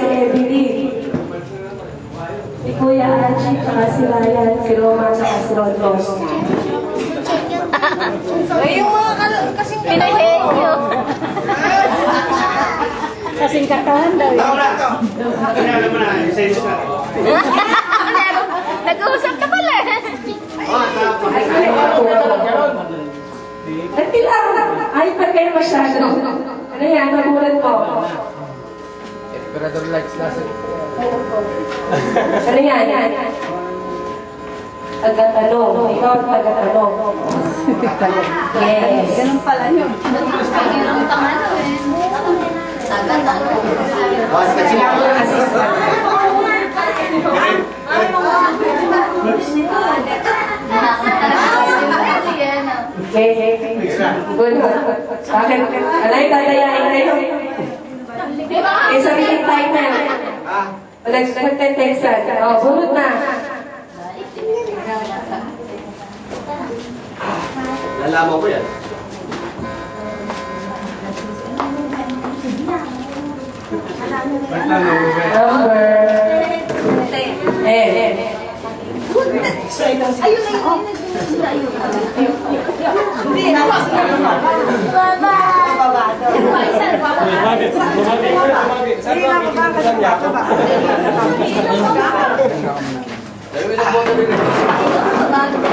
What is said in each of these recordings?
si Emily. Si Kuya Archie, tsaka si Ryan, si Roma, tsaka si Rodros. Ay, yung mga kasing pinahing nyo. Kasing katahan daw yun. Nag-uusap na pala. Dati lang. Ay, pag kayo masyado. Ano yan? Nagulat po. Emperador likes lasa. Ano yan? Taga-tanong. Ikaw ang taga-tanong. Yes. Ganun pala yun. Ganun pangano eh. Taga-tanong. Sila ko ang assistant. Okay. Good. Bakit? Alay, tatayain kayo. Eh, sabihin tayo na. Nagteteksan. O, bunot na. Lalaman ko yan. Number. Ayun na yun. Hindi, nawas na yun.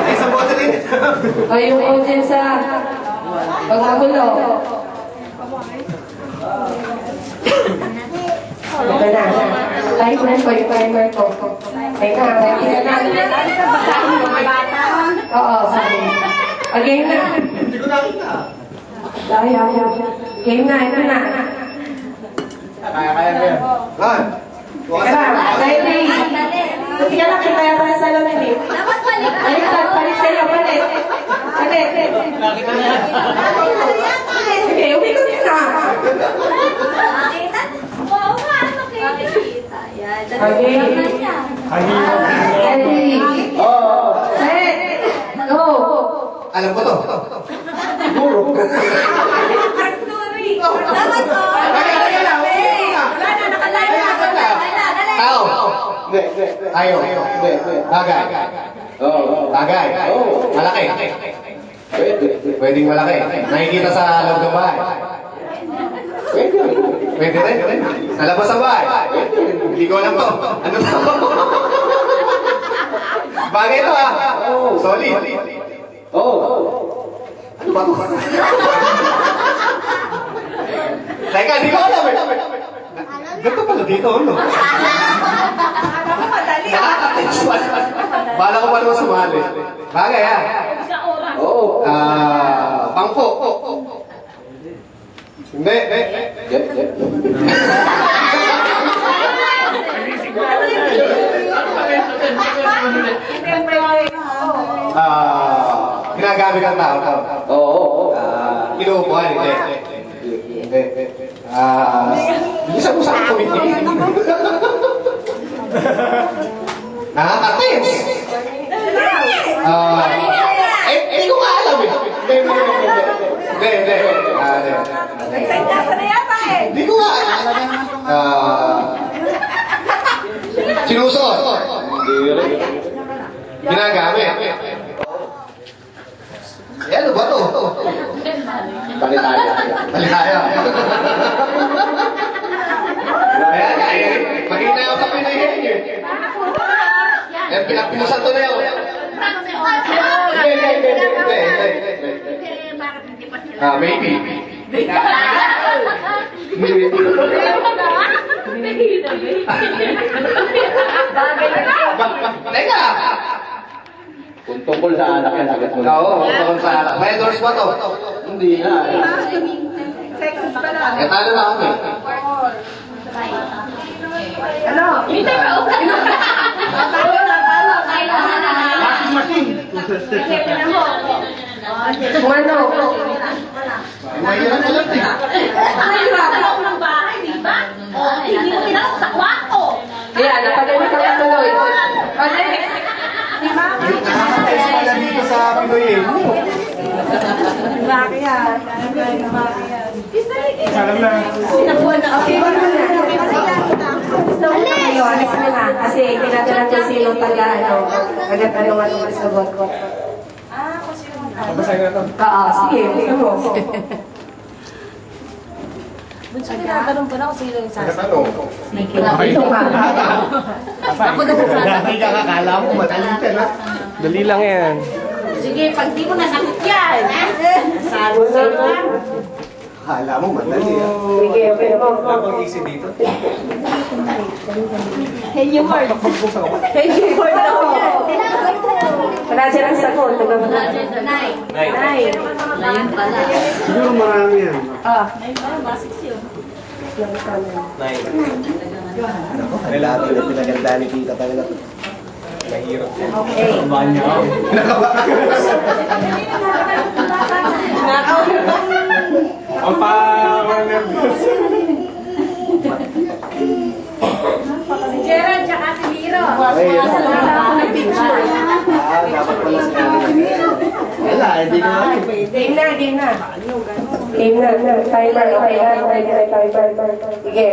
Isang bote din. O, yung audience sa pagmagulo. Ito na. Timer ko, yung timer ko. Teka, teka na. Oo, sorry. Game na. Hindi ko nakita. Game na, ito na. Kaya ko yan. Han! Teka lang, ready. Buti ka lang, kaya pala sa lamin eh. Dapat balik. Palit kayo, palit. Palit. Okay, umikot yun na. Oo nga, ano kayo? Okay. Ready. Set. Go. Alam ko to. Siguro. Dapat to. Tao. Hindi. Ayaw. Hindi. Bagay. Oo. Bagay. Malaki. Pwedeng malaki. Nakikita sa loob ng bahay. Pwede rin. Sa labas ng bahay. Hindi ko alam to. Ano to? Bagay to ah. Solid. Ano ba to? Teka, hindi ko alam eh. Ganito pala dito, ano? Bala ko pa naman sumali. Bagay ah. Pangko. Hindi. Ginagamit ang tao. Inuupuan, hindi. Hindi sa usap committee. Nakakatis. Hindi ko nga alam eh. Hindi. Nagsayasa na yata eh. Hindi ko nga alam. Sinusot. Ginagamit. Ano ba to? Palitaya. Magkita yung sa pinayin yun. Pinagpinusan to na yun. Maybe. Teka! Kung tungkol sa anak yan, agad mo. Oo, tungkol sa anak. May endorse ba to? Hindi na. Seconds pa lang. Katalo na kami. Ano? Hindi ba? Talo na. Washing machine. Kung ano? Mahirap ulit eh. Ako ng bahay, di ba? Hindi mo pinasok sa kwarto. Ayan, napagamit ang tuloy. Nakakates pala dito sa Pinoy eh. Laki yan. Alam na. Okay, wala na. agad tanungan mo sa sagot ko. Basahin na ito. Sige, sige mo. Bunso, tinatanong ko na kung sino yung sasagot. Nagtanong. Ito ka. Ako na kung sasagot. Dati ka kakala mo, madali ka na. Dali lang yan. Sige, pag di mo nasagot yan. Salo sa Akala mo, madali ah. Sige, okay mo. Wala pang easy dito. Hey, you word. Thank you for the Wala silang sagot. Nay. Nay. Layan pala. Siguro marami yan. Nay, parang basic siya. Ay, lahat yung pinagandaan ni Tita talaga. Mahirap yan. Okay. Ang pa-nervous. Si Gerald, tsaka si Miro. Okay. Ng picture. Dapat pala sinabi. Wala, hindi ko alam. Game na, game na. Game na. Timer, okay. Timer. Sige.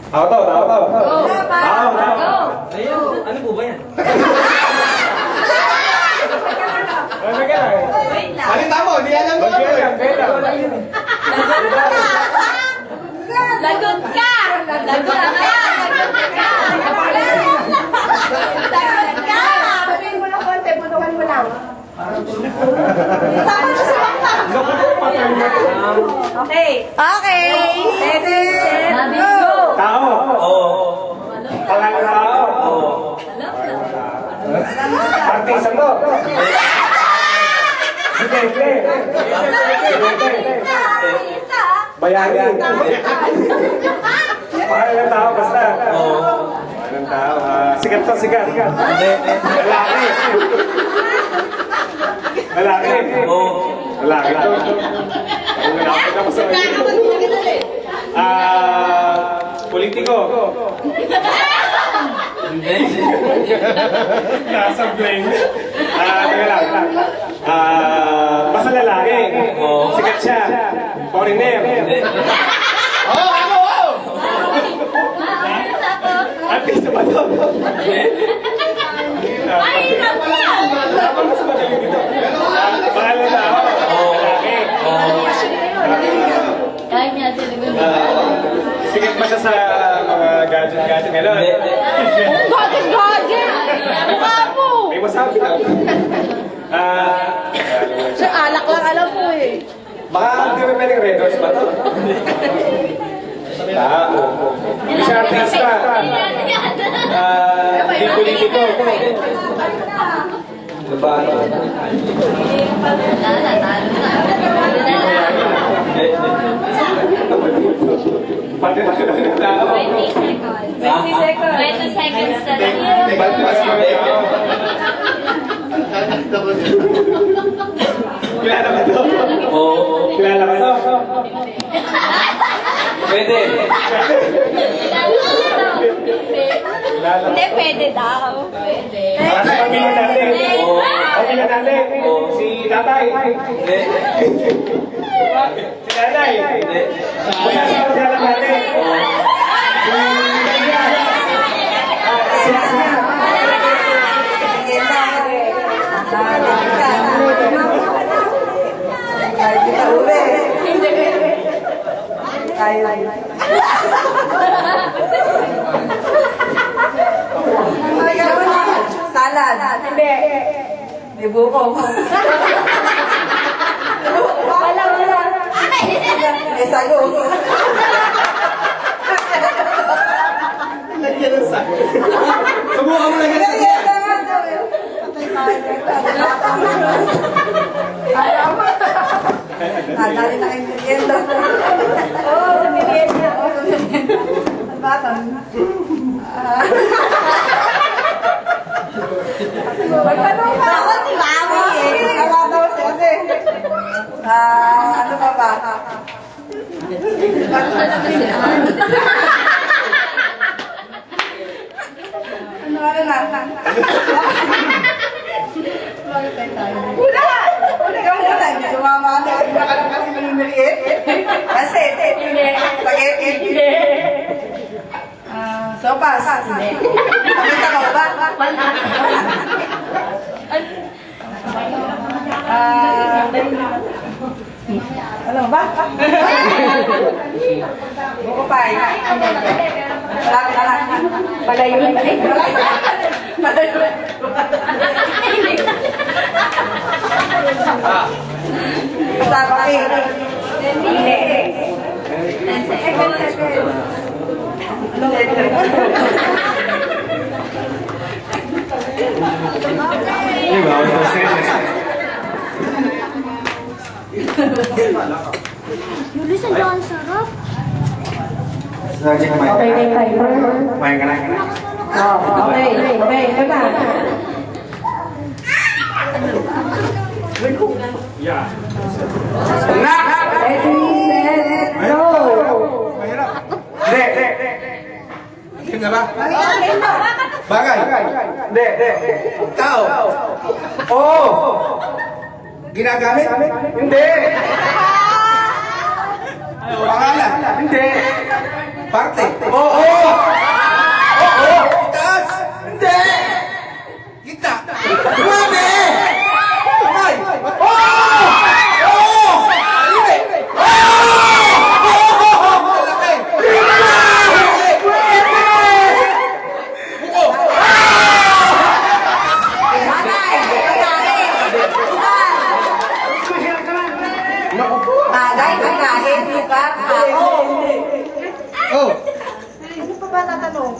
Ako to. Go! Go! Ano po ba yan? Wait lang. Ano tama? Hindi alam ko. Lagot ka! Lagot ka! Lagot ka! Sabihin mo lang konti, punukan mo lang. Okay. Okay! Ready, set, Sabi go! go! Tao. Oo. Pangalan tao. Oo. Artista mo. Sige. Bayani. Pangalan ng tao, basta. Pangalan ng tao. Sikat to, sikat. Lalaki. Lalaki. Lalaki to. Lalaki na sa politiko. Nasa plane. Teka lang. Basta lalaki. Sikat siya. Foreigner. Artista ba to? Mahirap yan! Mas magaling dito. Pangalan na ako. Lalaki. Kaya niya sila. Sikat ba siya sa mga gadget gano'n? Gadget! Mukha mo! May masabi ka. Sa alak lang alam mo eh. Baka hindi mo pwedeng Red Horse ba to? Hindi siya artista. Hindi politiko. Ano ba? Pati na ng tao. 20 seconds. 20 seconds na lang yun. Kilala ba to? Oo. Kilala ba to? Pwede. Hindi, pwede daw. Pwede. Sa pamilya natin. Pamilya natin. Si tatay. Si nanay. Kuya sa pamilya natin. Si Asya. Salad. Hindi. May buko. Wala. May sago. Lagyan ng sago. Subukan mo lang yan. Dali na kayo merienda. Oo, sa merienda. Ang bata. Magtanong ka. Ako, si Mami eh. Wala daw siya kasi. Ano pa ba? Ano na? Una ka muna. Sumama ka. Una ka lang kasi manimiliit. Kasi, spaghetti. So, Lumabas. Hindi. Nakita mo ba? Ano ba? Buko pa. Malaki na lang. Malayo na. Malayo na. Kasama kayo. Hindi. Di ba? Ito Yulisan dyan, ang sarap. Okay, Kumain ka na. Okay. Diba? Yeah. Ready, set, go! Mahirap. Hindi. Game na ba? Bagay. Hindi. Tao. Oo. Ginagamit? Hindi. Pangalan? Hindi. Parte? Oo. Taas? Hindi. Kita? Grabe! Kamay? Oo! Hindi. Malaki. Bagay, pagkain, lugar, tao. Oh. Ano pa ba natanong?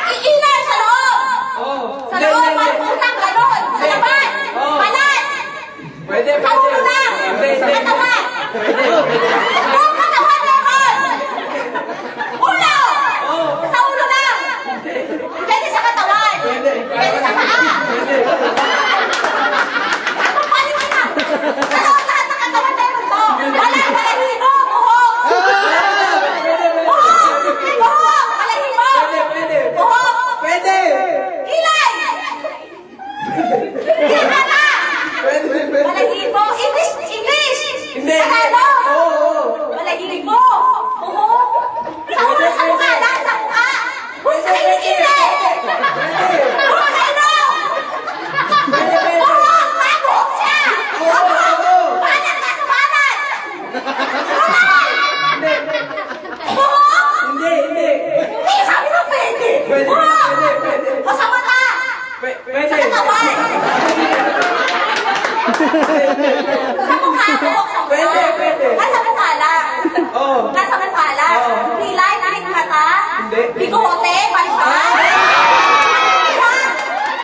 Iingay sa loob! Sa loob, magputang ganon! Sa labas! Balat! Pwede, Sa ulo lang! Sa katawan!